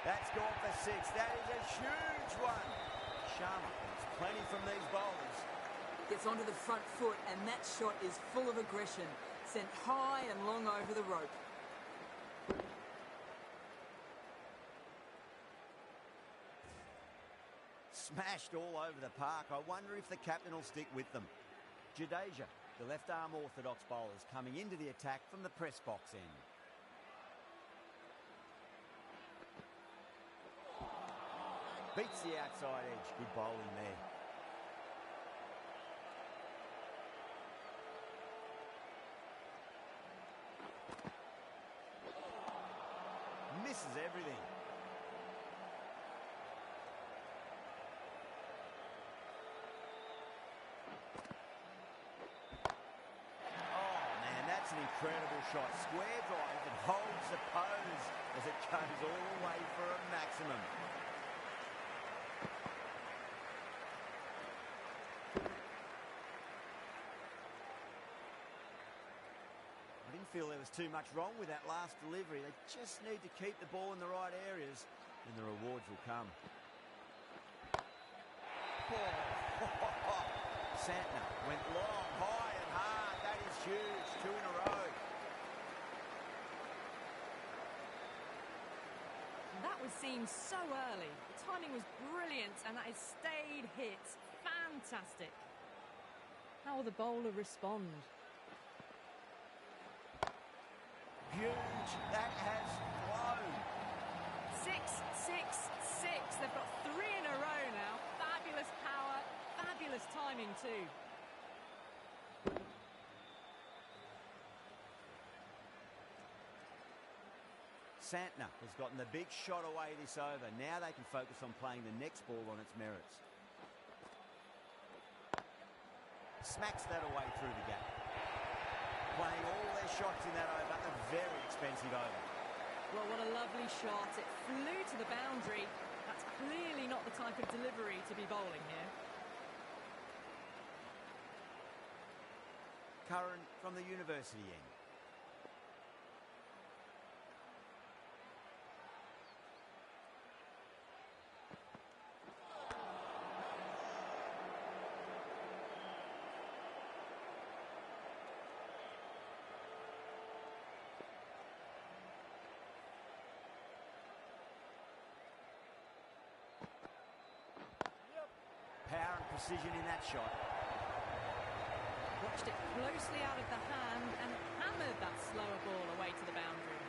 That's gone for 6. That is a huge one. Sharma gets plenty from these bowlers. Gets onto the front foot, and that shot is full of aggression. Sent high and long over the rope. Smashed all over the park. I wonder if the captain will stick with them. Jadeja, the left-arm orthodox bowler, is coming into the attack from the press box end. Beats the outside edge. Good bowling there. Misses everything. That's an incredible shot. Square drive and holds the pose as it goes all the way for a maximum. I didn't feel there was too much wrong with that last delivery. They just need to keep the ball in the right areas and the rewards will come. Santner went long, high and hard. That is huge. 2 in a row. That was seen so early. The timing was brilliant and that is stayed hit. Fantastic. How will the bowler respond? Huge. That has flown. 6, 6, 6. They've got 3 in a row now. Fabulous power. Fabulous timing too. Santner has gotten the big shot away this over. Now they can focus on playing the next ball on its merits. Smacks that away through the gap. Playing all their shots in that over. A very expensive over. Well, what a lovely shot. It flew to the boundary. That's clearly not the type of delivery to be bowling here. Curran from the university end. Power and precision in that shot. Watched it closely out of the hand and hammered that slower ball away to the boundary.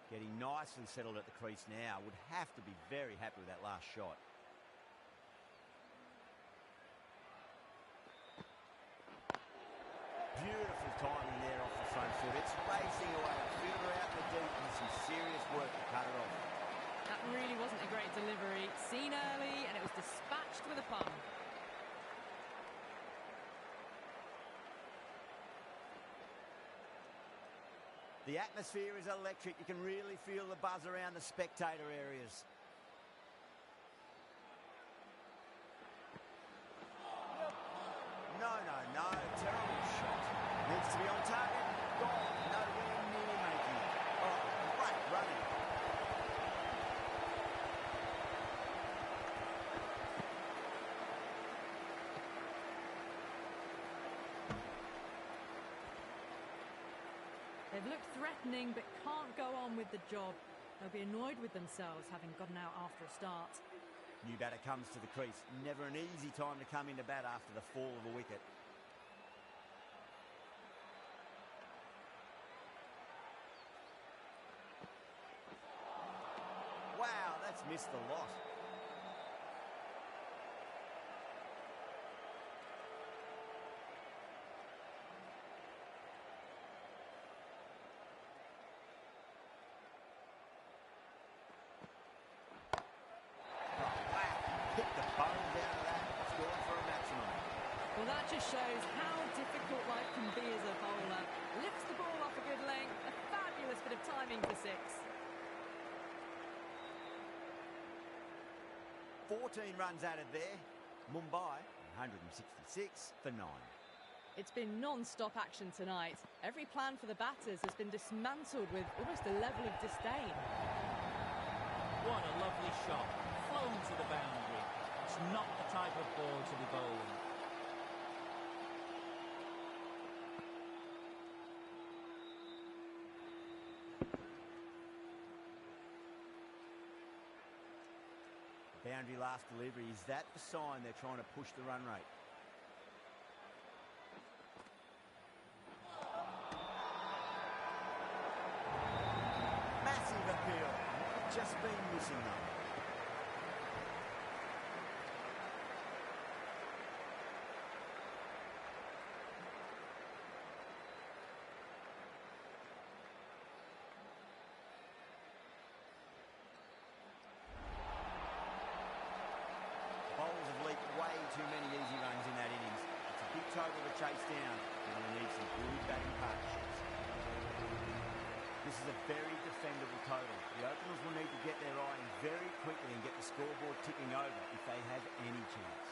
Getting nicely settled at the crease now. Would have to be very happy with that last shot. Beautiful timing there off the front foot. It's racing away. Fielder out in the deep and some serious work to cut it off. That really wasn't a great delivery. Seen early and it was dispatched with a pun. The atmosphere is electric. You can really feel the buzz around the spectator areas. No. Terrible shot. Needs to be on target. Gone. Nowhere near making it. Oh, great running. They've looked threatening but can't go on with the job. They'll be annoyed with themselves having gotten out after a start. New batter comes to the crease. Never an easy time to come into bat after the fall of a wicket. Wow, that's missed a lot. Well, that just shows how difficult life can be as a bowler. Lifts the ball off a good length. A fabulous bit of timing for 6. 14 runs added there. Mumbai 166 for 9. It's been non-stop action tonight. Every plan for the batters has been dismantled with almost a level of disdain. What a lovely shot. Flown to the boundary. It's not the type of ball to be bowling. Boundary last delivery. Is that the sign they're trying to push the run rate? Massive appeal. Just been missing though. Bowlers have leaked way too many easy runs in that innings. It's a big total to chase down. They're going to need some good batting partnerships. This is a very defendable total. The openers will need to get their eye in very quickly and get the scoreboard ticking over if they have any chance.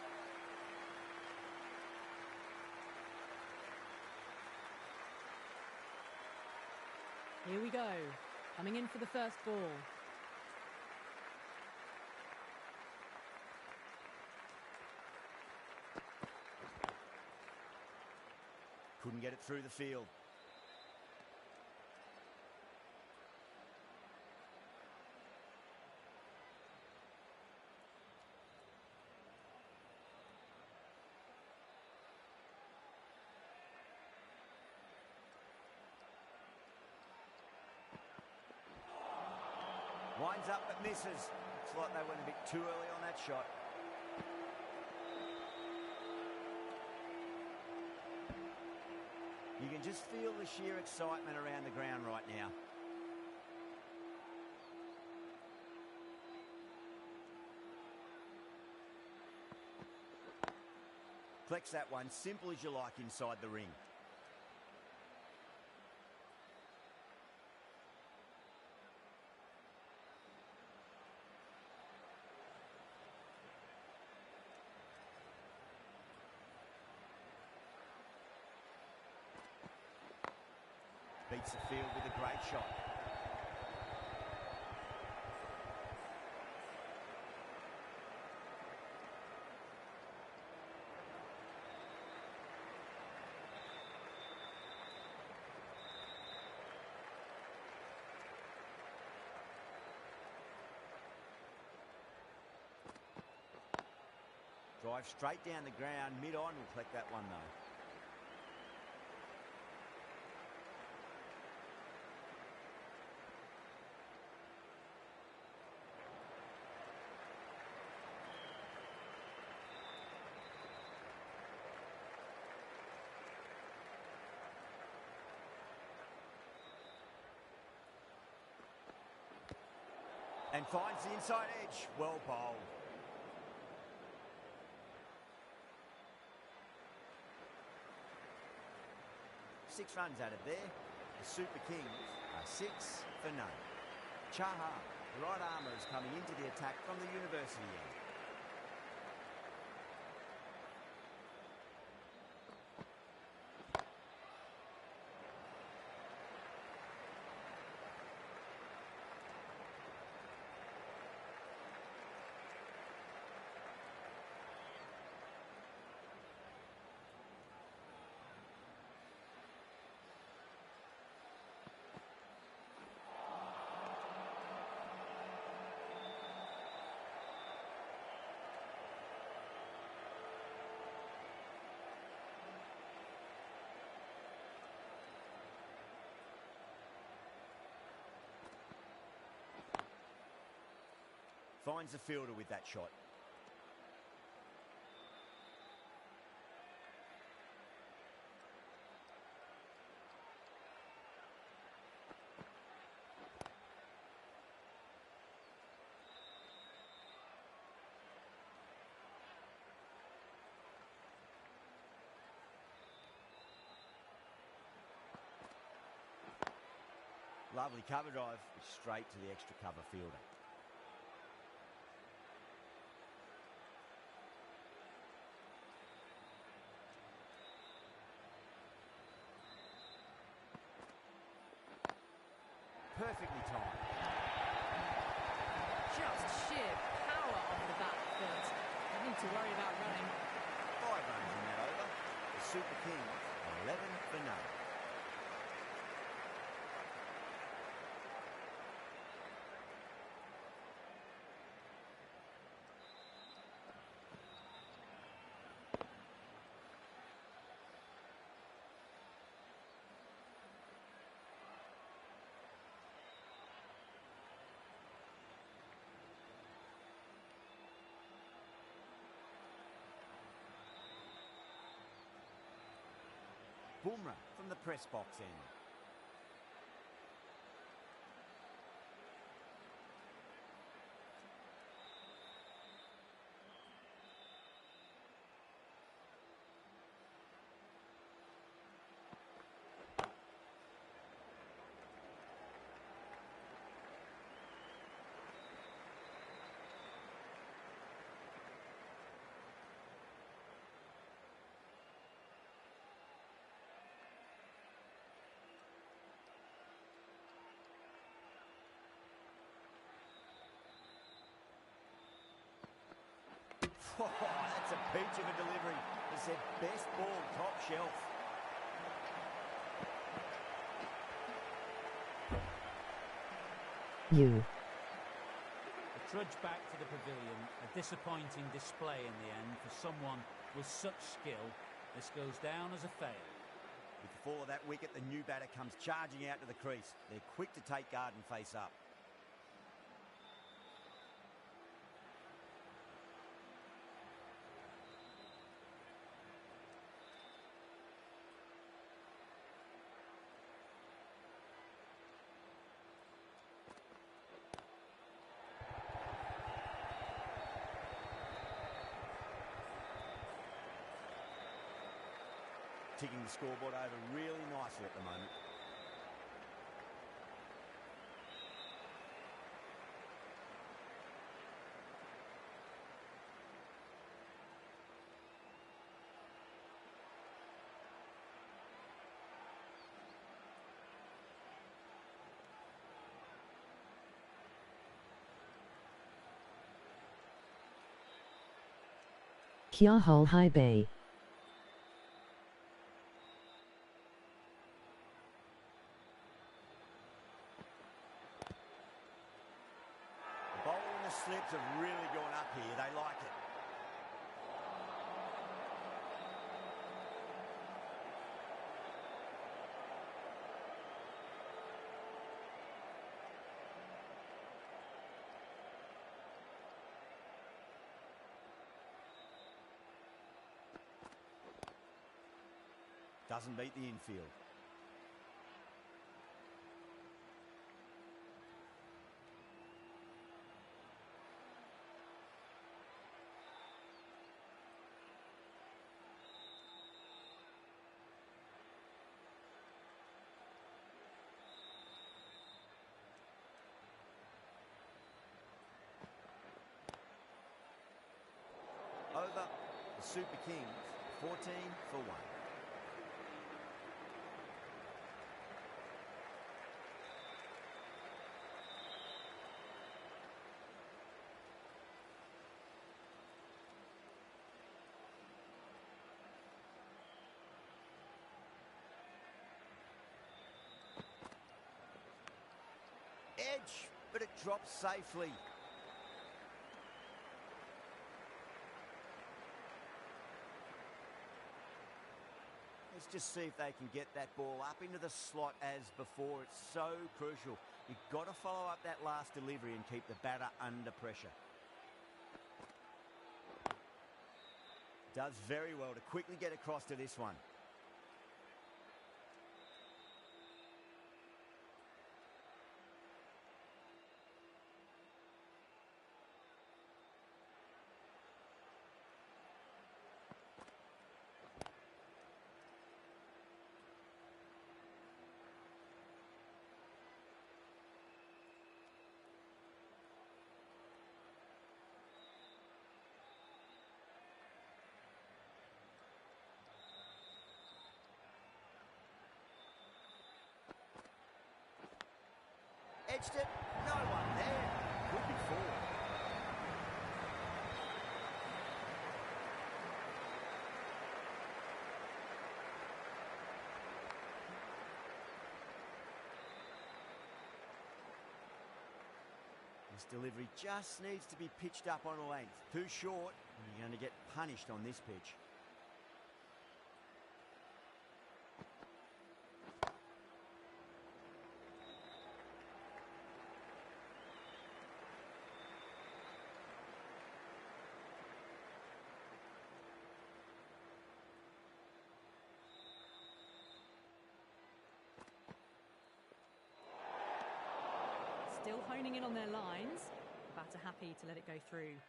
Here we go. Coming in for the first ball. Couldn't get it through the field. Winds up but misses. Looks like they went a bit too early on that shot. You can just feel the sheer excitement around the ground right now. Collects that one, simple as you like inside the ring. Beats the field with a great shot. Drive straight down the ground, mid-on will collect that one though. And finds the inside edge. Well bowled. Six runs out of there. The Super Kings are 6 for none. Chahar, the right armour, is coming into the attack from the university end. Finds the fielder with that shot. Lovely cover drive, straight to the extra cover fielder. perfectly timed. Just sheer power off the back foot. Nothing to worry about running. 5 runs in that over. The Super Kings, 11 for none. Bumrah from the press box end. Oh, that's a peach of a delivery. It's their best ball, top shelf. You. The trudge back to the pavilion, a disappointing display in the end for someone with such skill. This goes down as a fail. With the fall of that wicket, the new batter comes charging out to the crease. They're quick to take guard and face up. Ticking the scoreboard over really nicely at the moment. Kya Hole High Bay. The bowl and the slips have really gone up here. They like it. Doesn't beat the infield. Over the Super Kings, 14 for 1. Edge, but it drops safely. Let's just see if they can get that ball up into the slot as before. It's so crucial. You've got to follow up that last delivery and keep the batter under pressure. Does very well to quickly get across to this one. Edged it. No one there. Could be four. This delivery just needs to be pitched up on a length. Too short, and you're going to get punished on this pitch. Still honing in on their lines. The batter happy to let it go through.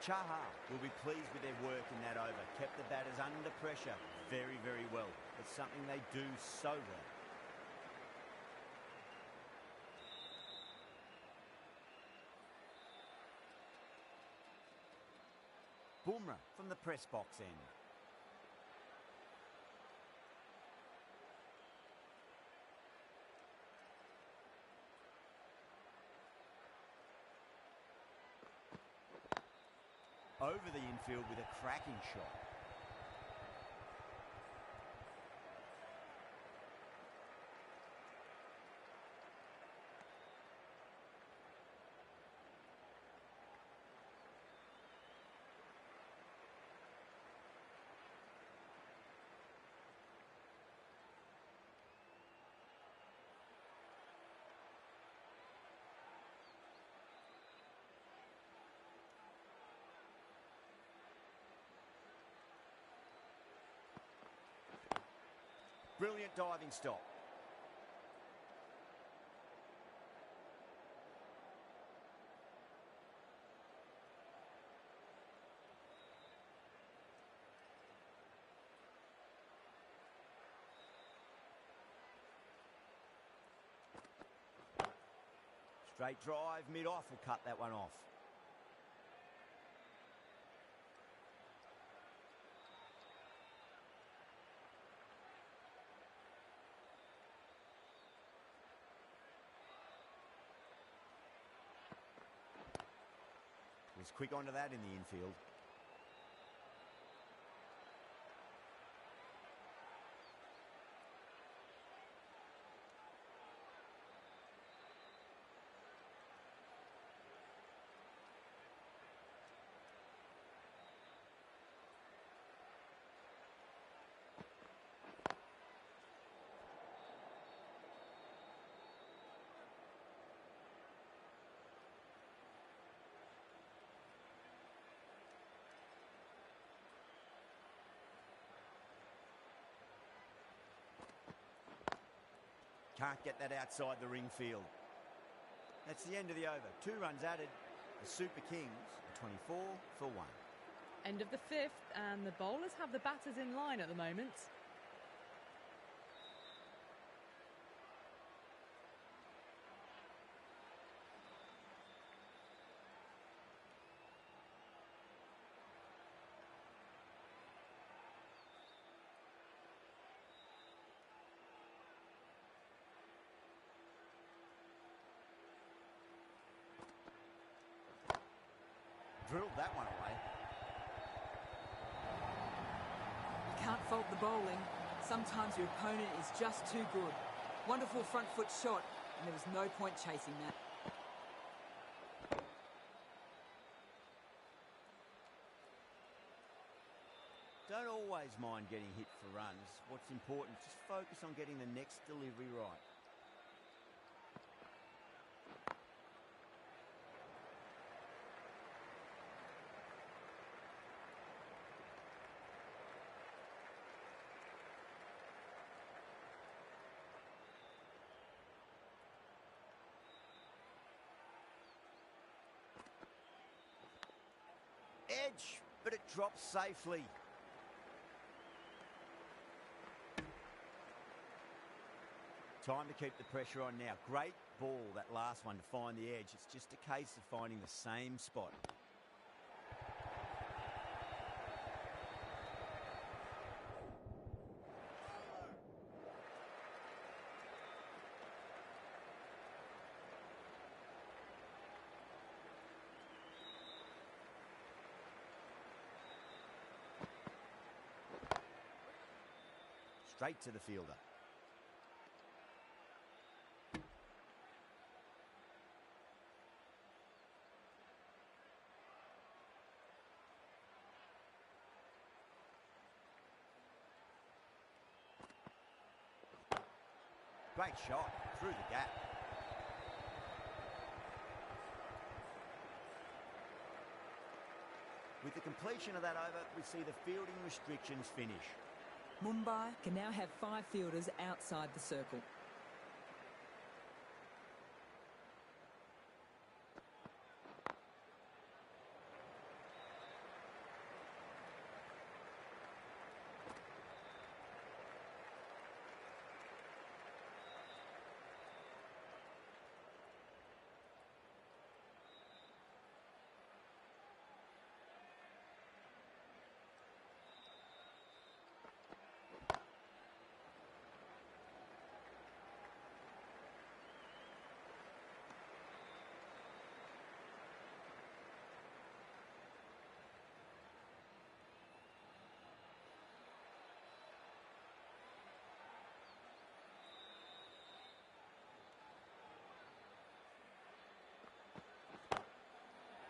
Chaha will be pleased with their work in that over. Kept the batters under pressure very, very well. It's something they do so well. Bumrah from the press box end. Over the infield with a cracking shot. Brilliant diving stop. Straight drive, mid-off will cut that one off. He's quick onto that in the infield. Can't get that outside the ring field. That's the end of the over. 2 runs added. The Super Kings are 24 for 1. End of the 5th, and the bowlers have the batters in line at the moment. Drilled that one away. You can't fault the bowling. Sometimes your opponent is just too good. Wonderful front foot shot, and there was no point chasing that. Don't always mind getting hit for runs. What's important, just focus on getting the next delivery right. Edge, but it drops safely. Time to keep the pressure on now. Great ball, that last one, to find the edge. It's just a case of finding the same spot. Straight to the fielder. Great shot through the gap. With the completion of that over, we see the fielding restrictions finish. Mumbai can now have 5 fielders outside the circle.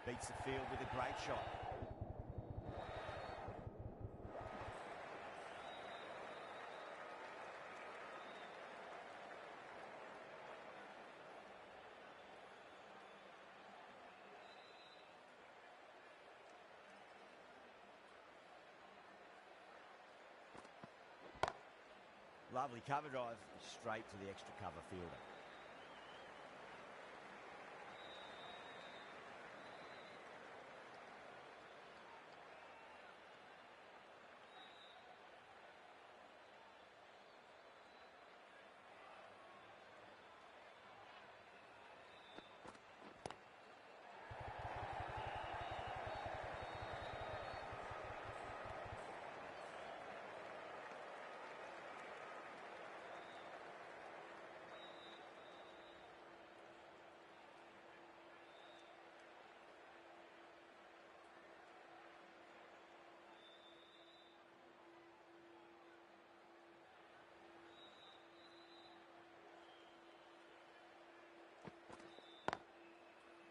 Beats the field with a great shot. Lovely cover drive, straight to the extra cover fielder.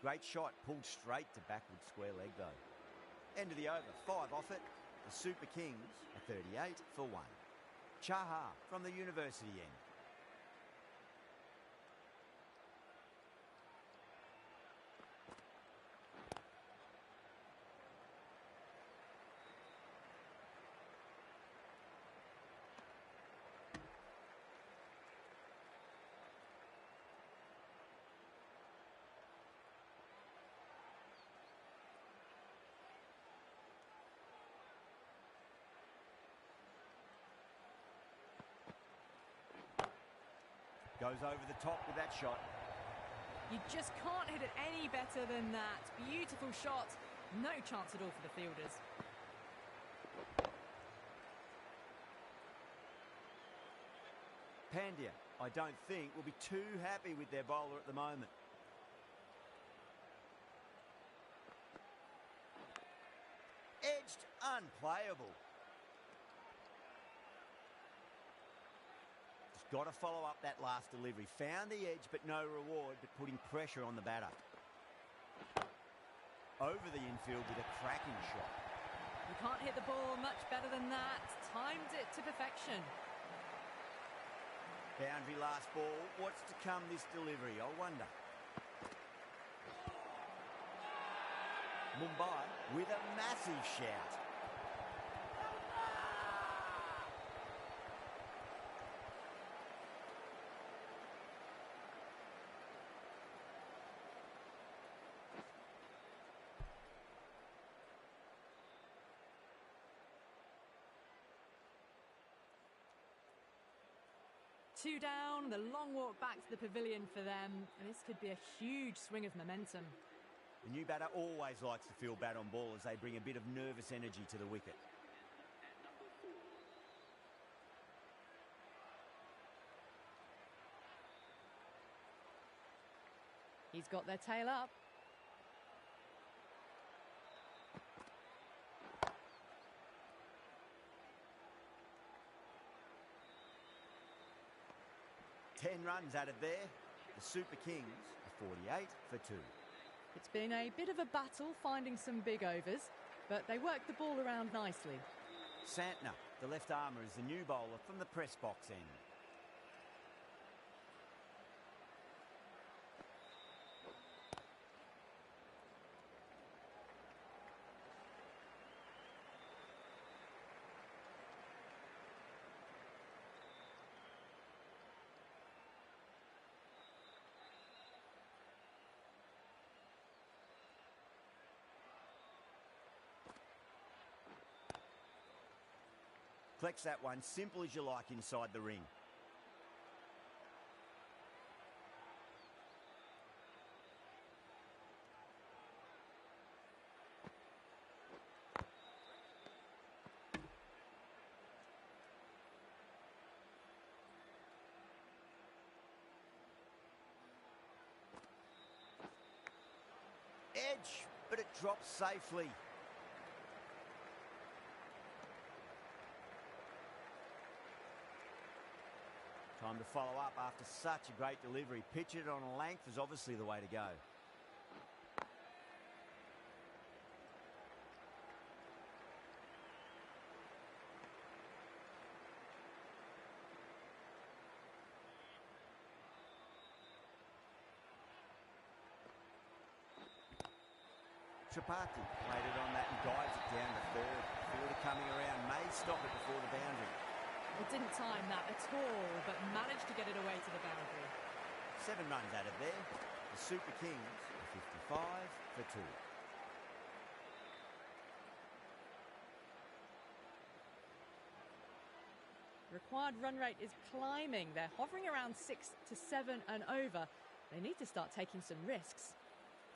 Great shot, pulled straight to backward square leg though. End of the over, 5 off it. The Super Kings are 38 for 1. Chaha from the university end. Goes over the top with that shot. You just can't hit it any better than that. Beautiful shot. No chance at all for the fielders. Pandya, I don't think, will be too happy with their bowler at the moment. Edged, unplayable. Got to follow up that last delivery. Found the edge, but no reward, but putting pressure on the batter. Over the infield with a cracking shot. You can't hit the ball much better than that. Timed it to perfection. Boundary last ball. What's to come this delivery, I wonder. Mumbai with a massive shout. 2 down, the long walk back to the pavilion for them, and this could be a huge swing of momentum. The new batter always likes to feel bat on ball as they bring a bit of nervous energy to the wicket. He's got their tail up. Ten runs added there. The Super Kings are 48 for 2. It's been a bit of a battle finding some big overs, but they worked the ball around nicely. Santner, the left armour, is the new bowler from the press box end. Collects that one, simple as you like, inside the ring. Edge, but it drops safely. Time to follow up after such a great delivery. Pitch it on a length is obviously the way to go. Tripathi played it on that and guides it down to third. Fielder coming around, may stop it before the boundary. It didn't time that at all, but managed to get it away to the boundary. 7 runs added there. The Super Kings are 55 for 2. Required run rate is climbing. They're hovering around 6 to 7 and over. They need to start taking some risks.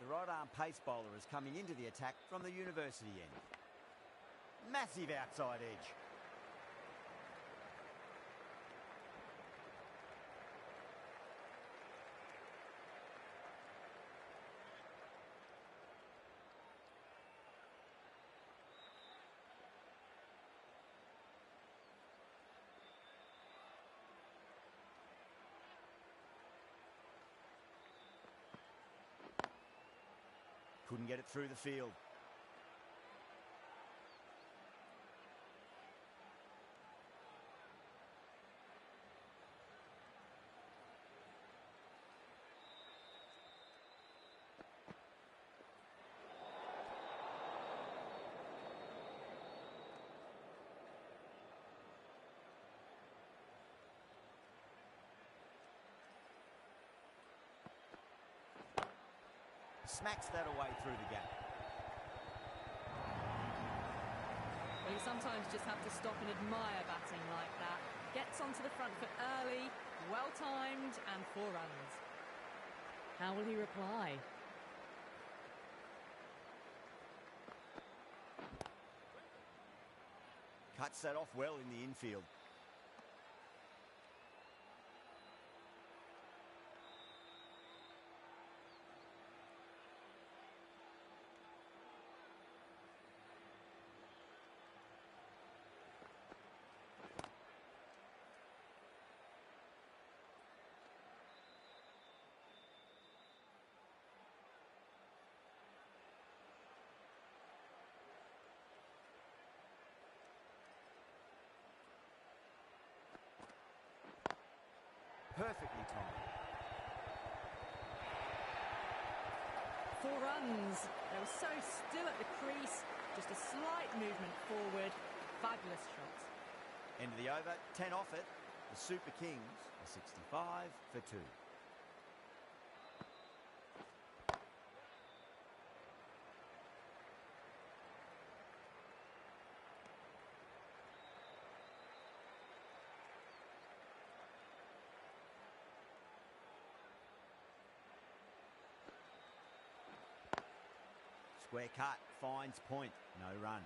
The right-arm pace bowler is coming into the attack from the university end. Massive outside edge. Couldn't get it through the field. Smacks that away through the gap. Well, you sometimes just have to stop and admire batting like that. Gets onto the front foot early, well-timed, and 4 runs. How will he reply? Cuts that off well in the infield. Perfectly timed. 4 runs. They were so still at the crease. Just a slight movement forward. Fabulous shot. End of the over, 10 off it. The Super Kings are 65 for 2. Square cut, finds point, no run.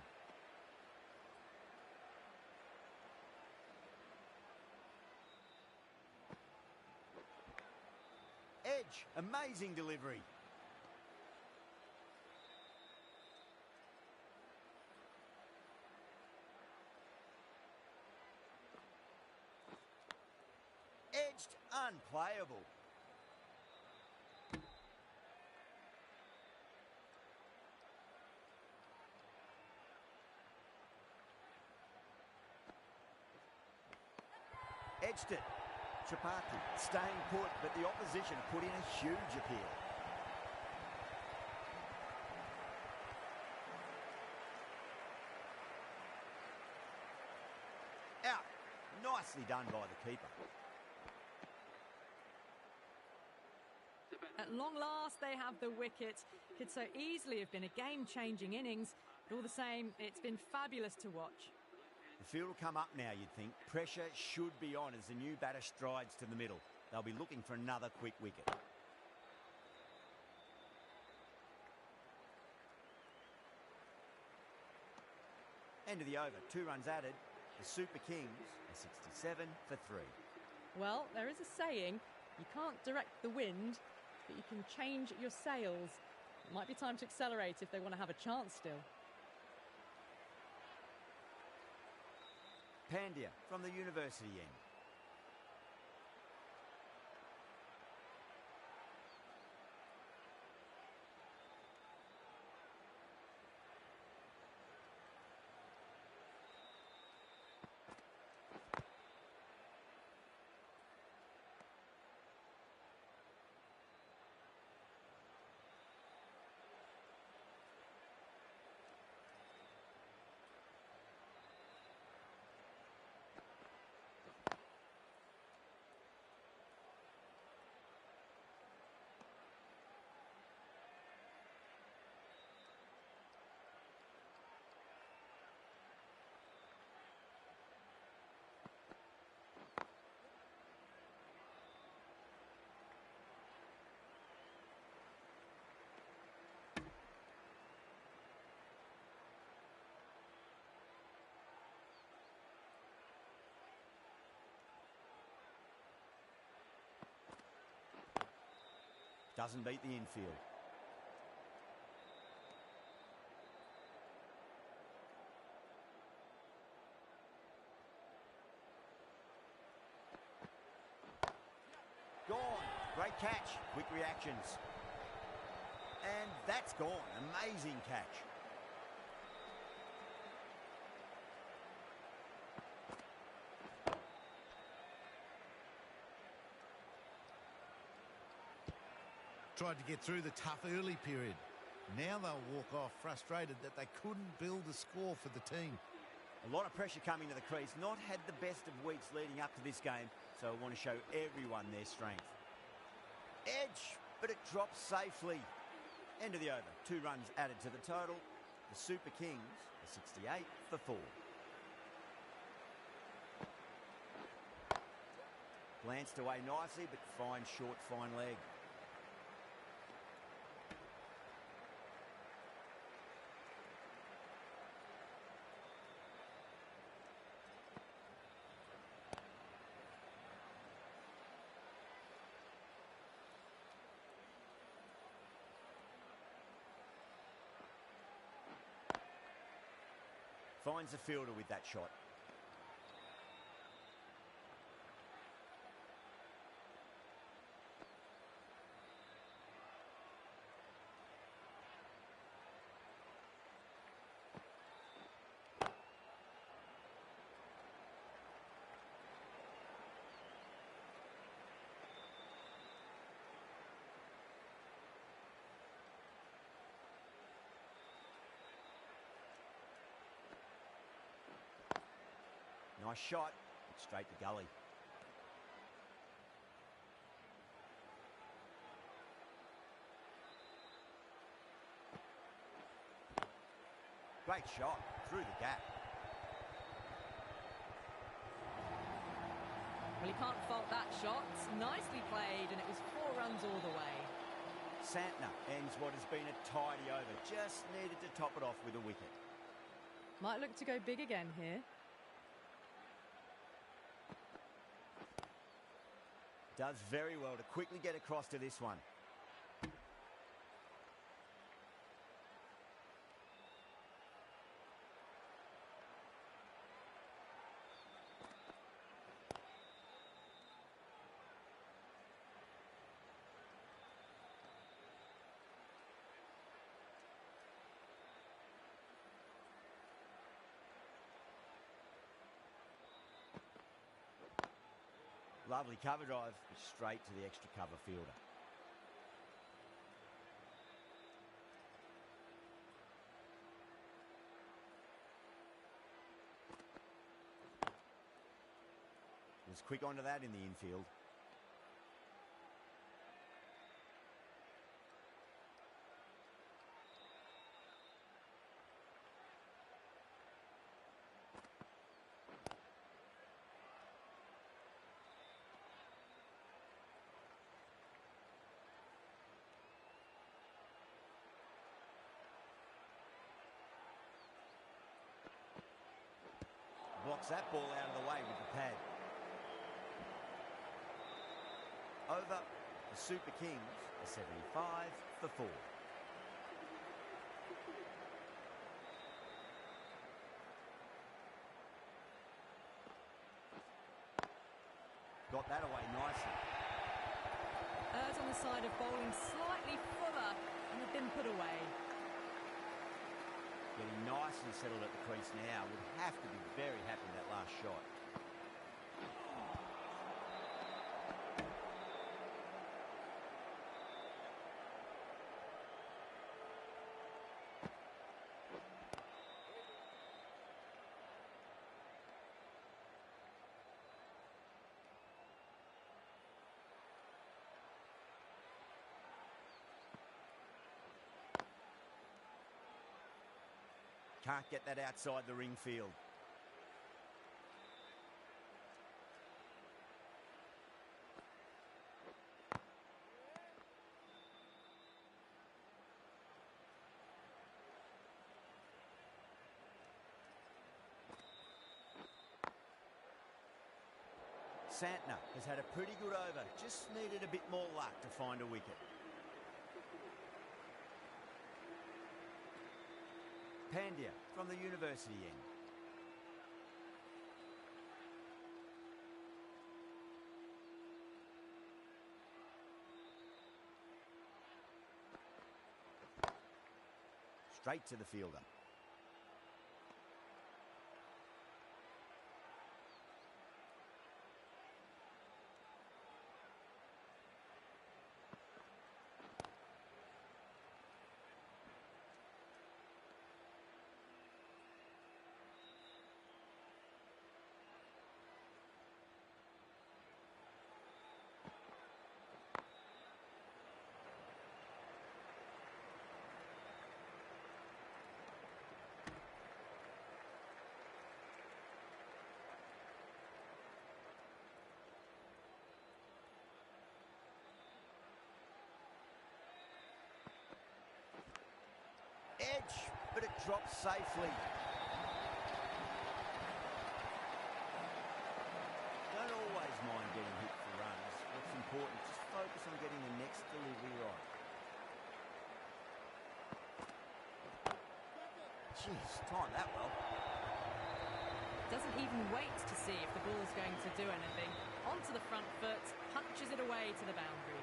Edge, amazing delivery. Edged, unplayable. Edged it. Chapati staying put, but the opposition put in a huge appeal. Out. Nicely done by the keeper. At long last, they have the wicket. Could so easily have been a game-changing innings, but all the same, it's been fabulous to watch. The field will come up now, you'd think. Pressure should be on as the new batter strides to the middle. They'll be looking for another quick wicket. End of the over, 2 runs added. The Super Kings are 67 for 3. Well, there is a saying, you can't direct the wind, but you can change your sails. It might be time to accelerate if they want to have a chance still. Pandya from the university end. Doesn't beat the infield. Gone. Great catch. Quick reactions. And that's gone. Amazing catch. Tried to get through the tough early period. Now they'll walk off frustrated that they couldn't build a score for the team. A lot of pressure coming to the crease. Not had the best of weeks leading up to this game, so I want to show everyone their strength. Edge, but it drops safely. End of the over. 2 runs added to the total. The Super Kings are 68 for 4. Glanced away nicely, but fine short, fine leg. Finds the fielder with that shot. Nice shot, straight to gully. Great shot, through the gap. Well, you can't fault that shot. Nicely played, and it was 4 runs all the way. Santner ends what has been a tidy over. Just needed to top it off with a wicket. Might look to go big again here. Does very well to quickly get across to this one. Lovely cover drive, straight to the extra cover fielder. Was quick onto that in the infield. Blocks that ball out of the way with the pad. Over the Super Kings, a 75 for 4. Got that away nicely. Errs on the side of bowling slightly fuller and have been put away. Getting nicely settled at the crease now. Would have to be very happy with that last shot. Can't get that outside the ring field. Santner has had a pretty good over, just needed a bit more luck to find a wicket. Pandya from the university end. Straight to the fielder. Edge, but it drops safely. Don't always mind getting hit for runs. What's important, just focus on getting the next delivery right. Jeez, timed that well. Doesn't even wait to see if the ball's going to do anything. Onto the front foot, punches it away to the boundary.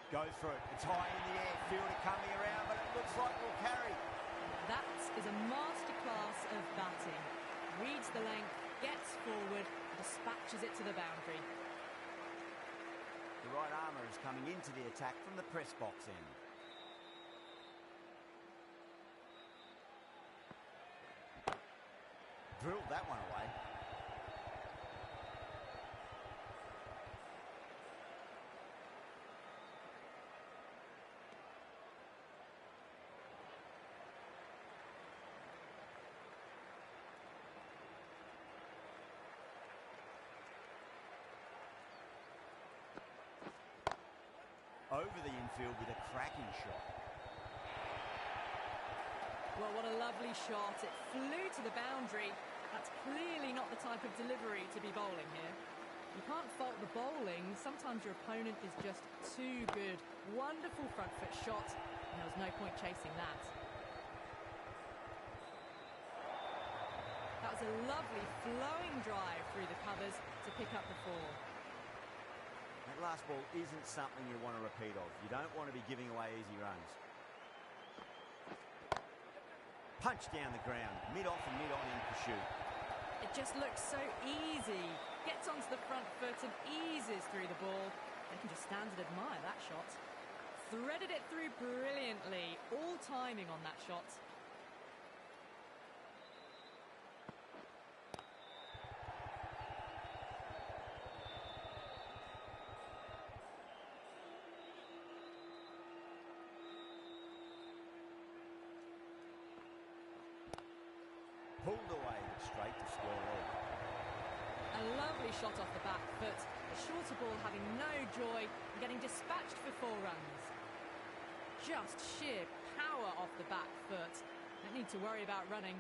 Goes for it. It's high in the air. Fielder coming around, but it looks like we'll carry. That is a masterclass of batting. Reads the length, gets forward, dispatches it to the boundary. The right armour is coming into the attack from the press box end. Drilled that one away. over the infield with a cracking shot. Well, what a lovely shot. It flew to the boundary. That's clearly not the type of delivery to be bowling here. You can't fault the bowling. Sometimes your opponent is just too good. Wonderful front foot shot, and there was no point chasing that. That was a lovely flowing drive through the covers to pick up the 4. That last ball isn't something you want to repeat of. You don't want to be giving away easy runs. Punch down the ground, mid-off and mid-on in pursuit. It just looks so easy. Gets onto the front foot and eases through the ball. They can just stand and admire that shot. Threaded it through brilliantly. All timing on that shot. Pulled away, but straight to square leg. A lovely shot off the back foot. A shorter ball having no joy and getting dispatched for 4 runs. Just sheer power off the back foot. Don't need to worry about running.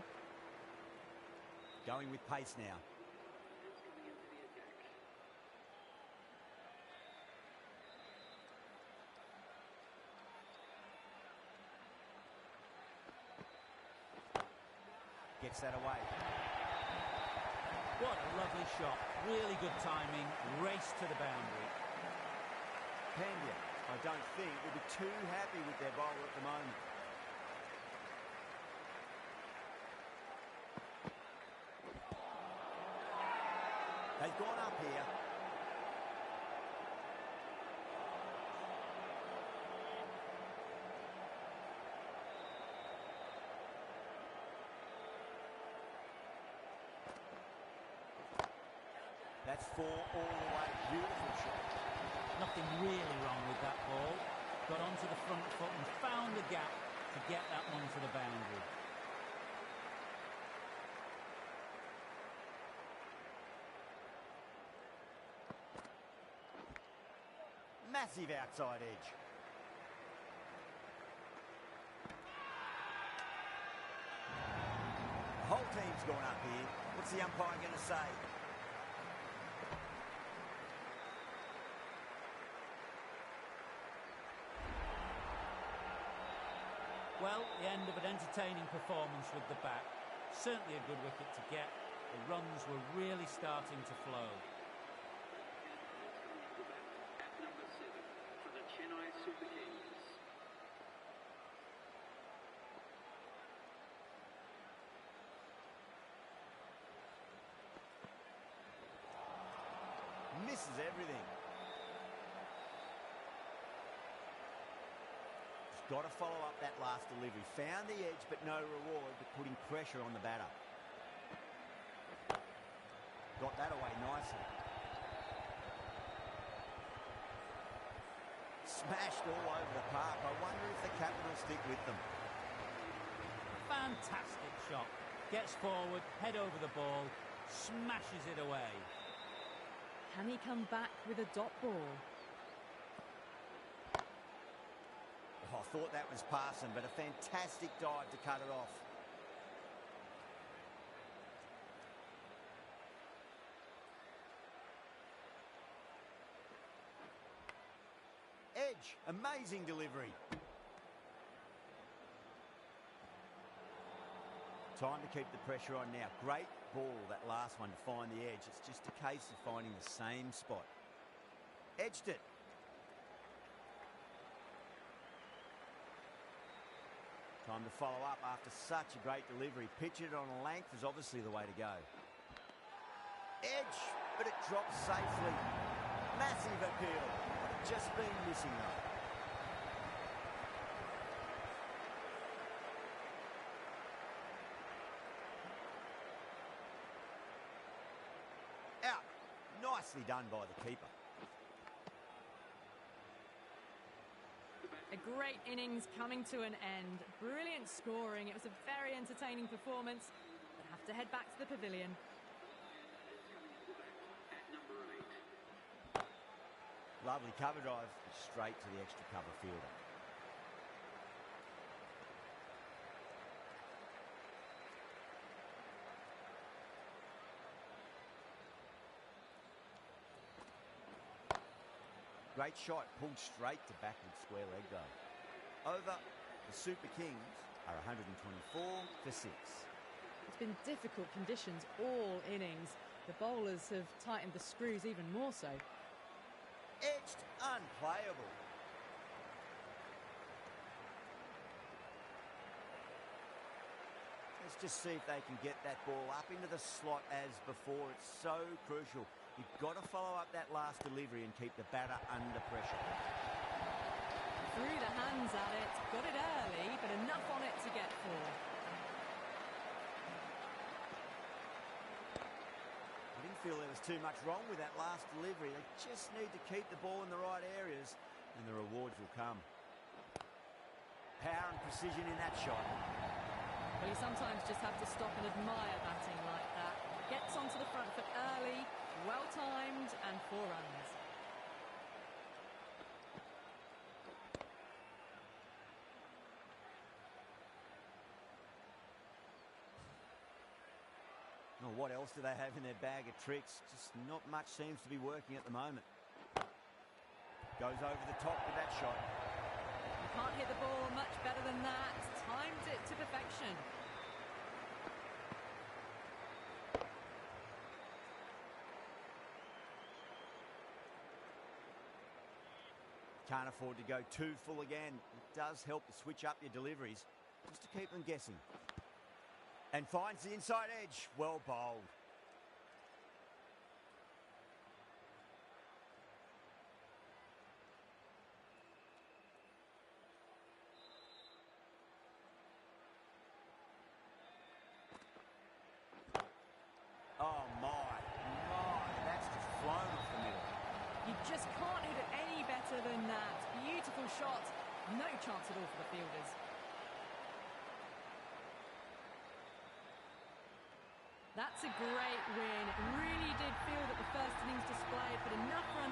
Going with pace now. Gets that away. What a lovely shot. Really good timing. Race to the boundary. Pandya, I don't think, will be too happy with their bowler at the moment. They've gone up here. That's 4 all the way. Beautiful shot. Nothing really wrong with that ball. Got onto the front foot and found the gap to get that one to the boundary. Massive outside edge. The whole team's gone up here. What's the umpire going to say? Well, the end of an entertaining performance with the bat. Certainly a good wicket to get. The runs were really starting to flow. At number 7 for the Chennai Super Kings. Misses everything. Got to follow up that last delivery. Found the edge, but no reward, but putting pressure on the batter. Got that away nicely. Smashed all over the park. I wonder if the Capitals stick with them. Fantastic shot. Gets forward, head over the ball, smashes it away. Can he come back with a dot ball? Oh, I thought that was passing, but a fantastic dive to cut it off. Edge, amazing delivery. Time to keep the pressure on now. Great ball, that last one, to find the edge. It's just a case of finding the same spot. Edged it. Time to follow up after such a great delivery. Pitch it on a length is obviously the way to go. Edge, but it drops safely. Massive appeal. Just been missing though. Out. Nicely done by the keeper. A great innings coming to an end. Brilliant scoring. It was a very entertaining performance. But have to head back to the pavilion. At number 8. Lovely cover drive, straight to the extra cover fielder. Great shot, pulled straight to backward square leg though. Over, the Super Kings are 124 for 6. It's been difficult conditions all innings. The bowlers have tightened the screws even more so. Edged, unplayable. Let's just see if they can get that ball up into the slot as before. It's so crucial. You've got to follow up that last delivery and keep the batter under pressure. Threw the hands at it, got it early, but enough on it to get 4. I didn't feel there was too much wrong with that last delivery. They just need to keep the ball in the right areas and the rewards will come. Power and precision in that shot. Well, you sometimes just have to stop and admire batting like that. Gets onto the front foot early, well timed, and 4 runs. Well, what else do they have in their bag of tricks? Just not much seems to be working at the moment. Goes over the top with that shot. You can't hit the ball much better than that. Timed it to perfection. Can't afford to go too full again. It does help to switch up your deliveries, just to keep them guessing. And finds the inside edge. Well bowled. Oh my, that's just flown off the middle. You just can't hit it any better than that. Beautiful shot. No chance at all for the fielders. That's a great win. Really did feel that the first innings displayed, but enough run